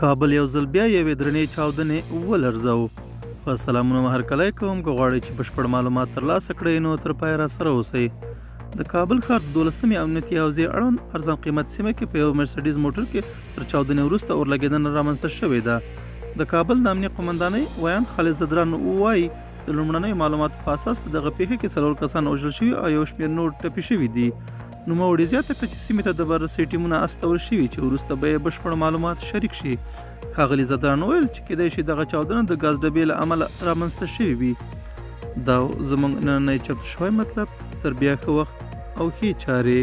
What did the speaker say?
کابل یو ځل بیا یوې درنې چاودنې ولړزاوه. په سلامونه هرکلی کوم که غواړئ چې بشپړ معلومات ترلاسه کړئ نو تر پایه راسره اوسئ. د کابل ښار د 12مې امنیتي حوزې اړوند ارزان قیمت سیمه کې په یو مرسډیز موټر کې تر چاودنې وروسته اورلګېدنه رامنځته شوې ده. د کابل د امنیه قومندانۍ ویان خالد زدران وایي د لومړنیو معلوماتو په اساس په دغه پیښه کې 4 کسان وژل شوي او یو شمېر نور ټپي شوي دي. نوموړي زیاته کړه چې سیمې ته د بررسۍ ټیمونه استول شوي چې وروسته به یې بشپړ معلومات شریک شي. ښاغلي زدران وویل چې کیدای شي دغه چاودنه د ګاز ډبې له امله رامنځته شوې وي. دا زموږ نننی چمتو شوی مطلب. تر بیا ښه وخت او ښې چارې.